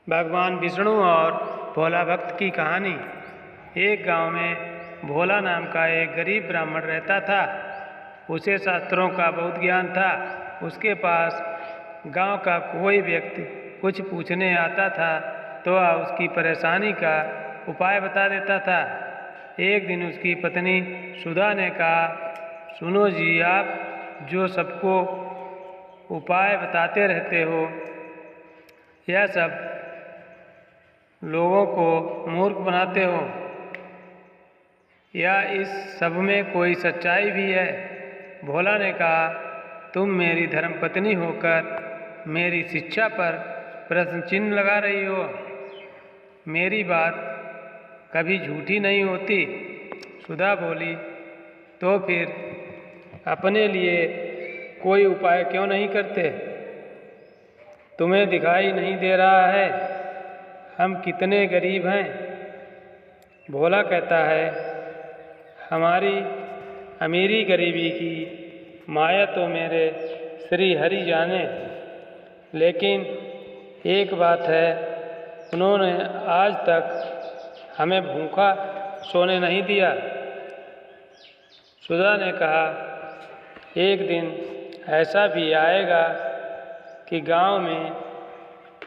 भगवान विष्णु और भोला भक्त की कहानी। एक गांव में भोला नाम का एक गरीब ब्राह्मण रहता था। उसे शास्त्रों का बहुत ज्ञान था। उसके पास गांव का कोई व्यक्ति कुछ पूछने आता था तो वह उसकी परेशानी का उपाय बता देता था। एक दिन उसकी पत्नी सुधा ने कहा, सुनो जी, आप जो सबको उपाय बताते रहते हो, यह सब लोगों को मूर्ख बनाते हो, या इस सब में कोई सच्चाई भी है? भोला ने कहा, तुम मेरी धर्मपत्नी होकर मेरी शिक्षा पर प्रश्न चिन्ह लगा रही हो। मेरी बात कभी झूठी नहीं होती। सुधा बोली, तो फिर अपने लिए कोई उपाय क्यों नहीं करते? तुम्हें दिखाई नहीं दे रहा है हम कितने गरीब हैं? भोला कहता है, हमारी अमीरी गरीबी की माया तो मेरे श्री हरि जाने, लेकिन एक बात है, उन्होंने आज तक हमें भूखा सोने नहीं दिया। सुधा ने कहा, एक दिन ऐसा भी आएगा कि गांव में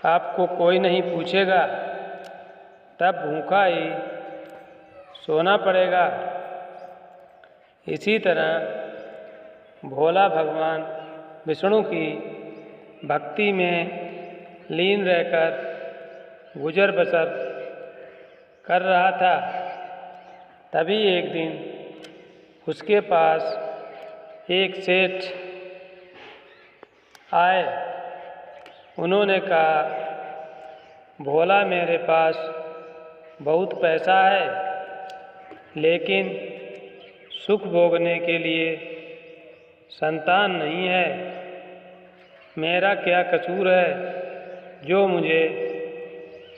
आपको कोई नहीं पूछेगा, तब भूखा ही सोना पड़ेगा। इसी तरह भोला भगवान विष्णु की भक्ति में लीन रहकर गुजर बसर कर रहा था। तभी एक दिन उसके पास एक सेठ आए। उन्होंने कहा, भोला, मेरे पास बहुत पैसा है, लेकिन सुख भोगने के लिए संतान नहीं है। मेरा क्या कसूर है जो मुझे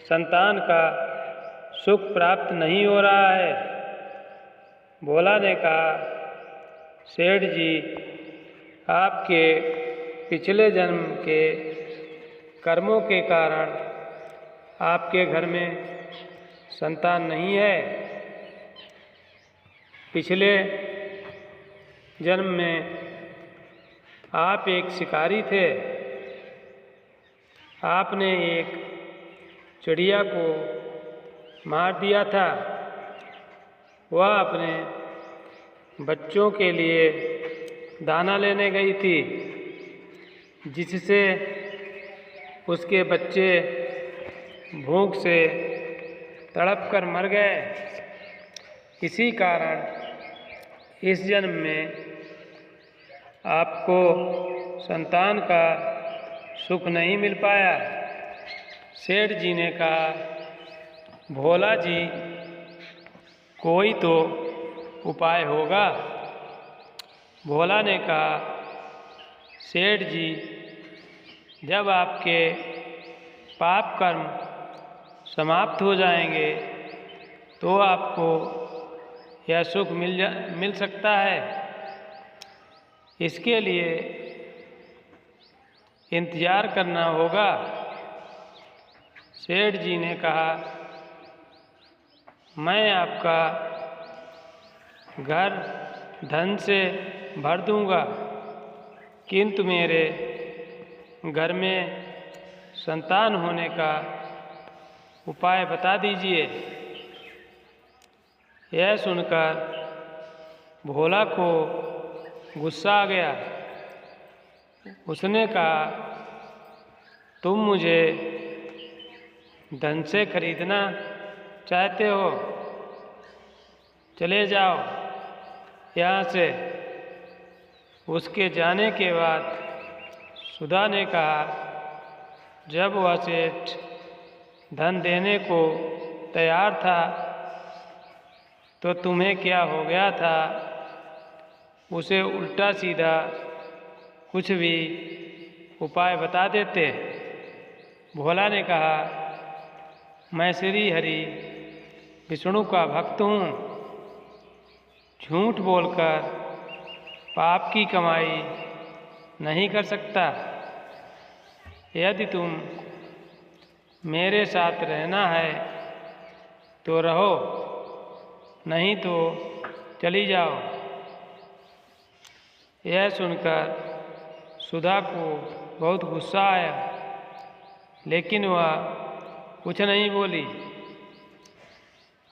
संतान का सुख प्राप्त नहीं हो रहा है? भोला ने कहा, सेठ जी, आपके पिछले जन्म के कर्मों के कारण आपके घर में संतान नहीं है। पिछले जन्म में आप एक शिकारी थे। आपने एक चिड़िया को मार दिया था। वह अपने बच्चों के लिए दाना लेने गई थी, जिससे उसके बच्चे भूख से तड़प कर मर गए। इसी कारण इस जन्म में आपको संतान का सुख नहीं मिल पाया। सेठ जी ने कहा, भोला जी, कोई तो उपाय होगा। भोला ने कहा, सेठ जी, जब आपके पाप कर्म समाप्त हो जाएंगे तो आपको यह सुख मिल सकता है। इसके लिए इंतजार करना होगा। सेठ जी ने कहा, मैं आपका घर धन से भर दूंगा, किंतु मेरे घर में संतान होने का उपाय बता दीजिए। यह सुनकर भोला को गुस्सा आ गया। उसने कहा, तुम मुझे धन से खरीदना चाहते हो? चले जाओ यहाँ से। उसके जाने के बाद सुधा ने कहा, जब वह सेठ धन देने को तैयार था तो तुम्हें क्या हो गया था? उसे उल्टा सीधा कुछ भी उपाय बता देते। भोला ने कहा, मैं श्री हरि विष्णु का भक्त हूँ। झूठ बोलकर पाप की कमाई नहीं कर सकता। यदि तुम मेरे साथ रहना है तो रहो, नहीं तो चली जाओ। यह सुनकर सुधा को बहुत गुस्सा आया, लेकिन वह कुछ नहीं बोली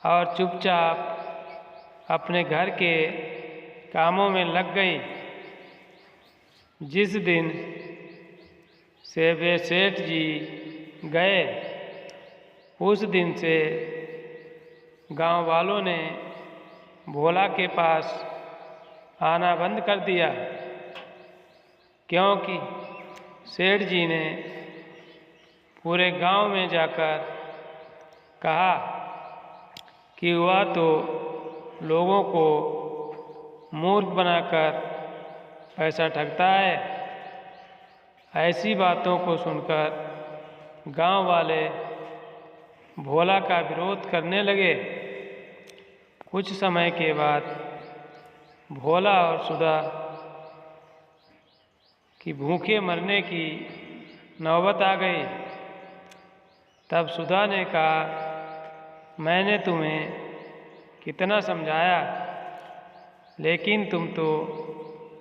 और चुपचाप अपने घर के कामों में लग गई। जिस दिन से वे सेठ जी गए, उस दिन से गांव वालों ने भोला के पास आना बंद कर दिया, क्योंकि सेठ जी ने पूरे गांव में जाकर कहा कि वह तो लोगों को मूर्ख बनाकर पैसा ठगता है। ऐसी बातों को सुनकर गांव वाले भोला का विरोध करने लगे। कुछ समय के बाद भोला और सुधा की भूखे मरने की नौबत आ गई। तब सुधा ने कहा, मैंने तुम्हें कितना समझाया, लेकिन तुम तो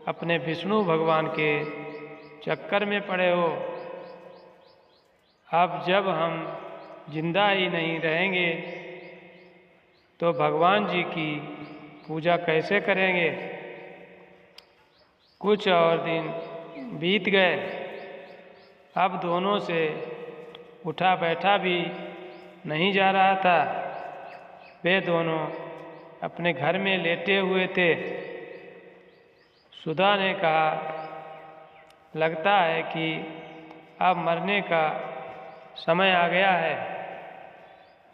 अपने विष्णु भगवान के चक्कर में पड़े हो। अब जब हम जिंदा ही नहीं रहेंगे तो भगवान जी की पूजा कैसे करेंगे। कुछ और दिन बीत गए। अब दोनों से उठा बैठा भी नहीं जा रहा था। वे दोनों अपने घर में लेटे हुए थे। सुधा ने कहा, लगता है कि अब मरने का समय आ गया है।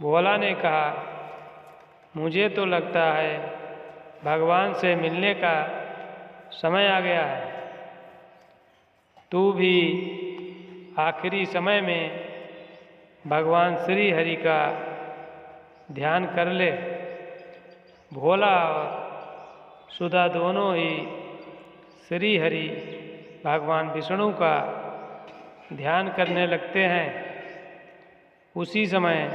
भोला ने कहा, मुझे तो लगता है भगवान से मिलने का समय आ गया है। तू भी आखिरी समय में भगवान श्री हरि का ध्यान कर ले। भोला और सुधा दोनों ही श्री हरि भगवान विष्णु का ध्यान करने लगते हैं। उसी समय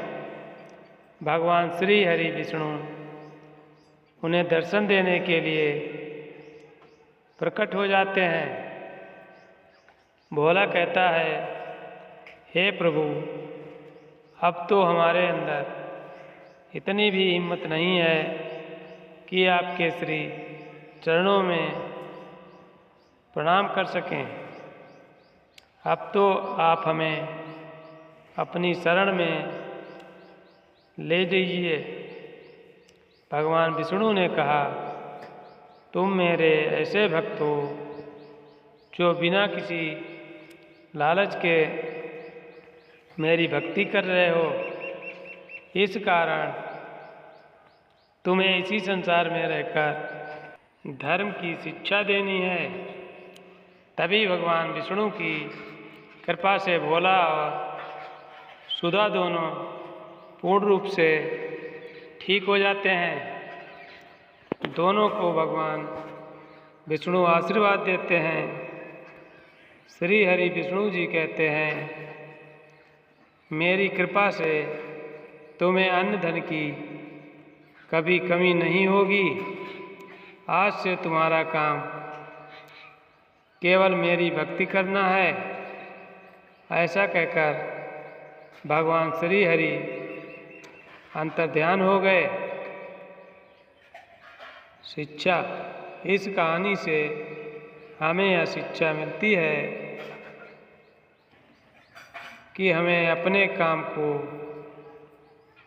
भगवान श्री हरि विष्णु उन्हें दर्शन देने के लिए प्रकट हो जाते हैं। भोला कहता है, हे प्रभु, अब तो हमारे अंदर इतनी भी हिम्मत नहीं है कि आपके श्री चरणों में प्रणाम कर सकें। अब तो आप हमें अपनी शरण में ले जाइए। भगवान विष्णु ने कहा, तुम मेरे ऐसे भक्त हो जो बिना किसी लालच के मेरी भक्ति कर रहे हो। इस कारण तुम्हें इसी संसार में रहकर धर्म की शिक्षा देनी है। तभी भगवान विष्णु की कृपा से भोला और सुधा दोनों पूर्ण रूप से ठीक हो जाते हैं। दोनों को भगवान विष्णु आशीर्वाद देते हैं। श्री हरि विष्णु जी कहते हैं, मेरी कृपा से तुम्हें अन्न धन की कभी कमी नहीं होगी। आज से तुम्हारा काम केवल मेरी भक्ति करना है। ऐसा कहकर भगवान श्री हरि अंतर्ध्यान हो गए। शिक्षा, इस कहानी से हमें यह शिक्षा मिलती है कि हमें अपने काम को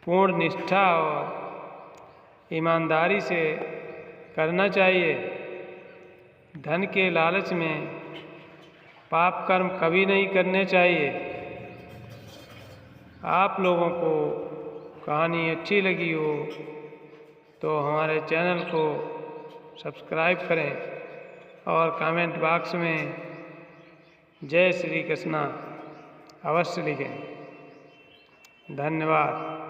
पूर्ण निष्ठा और ईमानदारी से करना चाहिए। धन के लालच में पाप कर्म कभी नहीं करने चाहिए। आप लोगों को कहानी अच्छी लगी हो तो हमारे चैनल को सब्सक्राइब करें और कमेंट बॉक्स में जय श्री कृष्णा अवश्य लिखें। धन्यवाद।